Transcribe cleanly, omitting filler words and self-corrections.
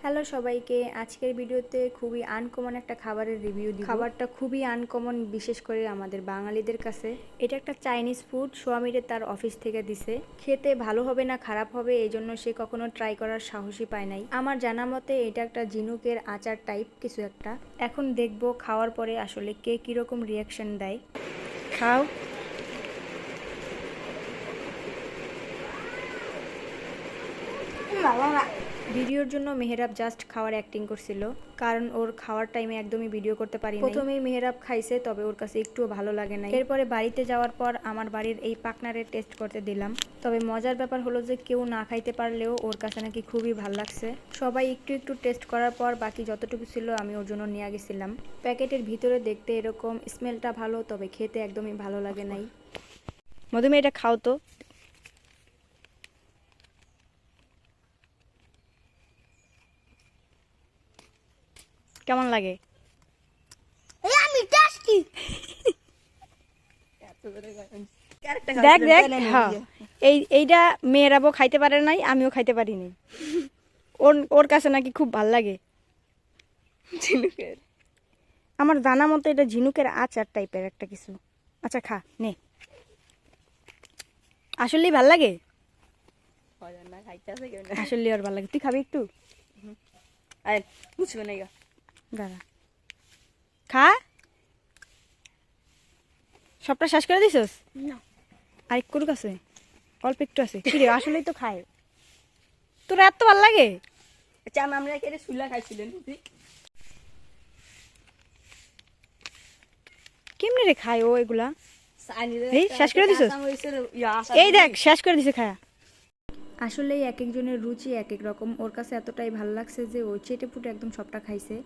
Hello সবাইকে, আজকের ভিডিওতে খুবই আনকমন একটা খাবারের রিভিউ দিব। খাবারটা খুবই আনকমন, বিশেষ করে আমাদের বাঙালিদের কাছে। এটা একটা চাইনিজ ফুড, সোয়ামীরে তার অফিস থেকে দিছে। খেতে ভালো হবে না খারাপ হবে এই জন্য সে কখনো ট্রাই করার সাহসই পায় নাই। আমার জানা মতে এটা একটা ঝিনুকের আচার টাইপ কিছু একটা। এখন দেখবো খাওয়ার পরে আসলে কে কিরকম রিয়াকশন দেয়। খাও। ভিডিওর জন্য মেহরাব জাস্ট খাওয়ার অ্যাক্টিং করছিল, কারণ ওর খাওয়ার টাইমে একদমই ভিডিও করতে পারি। প্রথমেই মেহরাব খাইছে, তবে ওর কাছে একটুও ভালো লাগে না। এরপরে বাড়িতে যাওয়ার পর আমার বাড়ির এই পাকনারের টেস্ট করতে দিলাম। তবে মজার ব্যাপার হলো যে কেউ না খাইতে পারলেও ওর কাছে নাকি খুবই ভালো লাগছে। সবাই একটু একটু টেস্ট করার পর বাকি যতটুকু ছিল আমি ওর জন্য নিয়ে গেছিলাম। প্যাকেটের ভিতরে দেখতে এরকম, স্মেলটা ভালো, তবে খেতে একদমই ভালো লাগে নাই। মধুমে এটা খাও তো। কেমন লাগে? দেখ দেখ, হ্যাঁ এইটা মেয়েরাবো খাইতে পারে নাই, আমিও খাইতে পারিনি। ওর কাছে নাকি খুব ভাল লাগে। আমার জানা মতো এটা ঝিনুকের আচার টাইপের একটা কিছু। আচ্ছা খা নে। আসলেই ভাল লাগে, আসলে ওর ভাল লাগে। তুই খাবি একটু? দাঁড়া, খা। সবটা শেষ করে দিছস? আর একটু আছে, অল্প একটু আছে। কি রে, আসলেই তো খায়। তোর এত ভাল লাগে? কেমনে রে খায় ও এগুলা? এই শেষ করে দিছস? এই দেখ শেষ করে দিছে খায়া। আসলে এক একজনের রুচি এক এক রকম। ওর কাছে এতটাই ভালো লাগছে যে ও চেটে পুটে একদম সবটা খাইছে।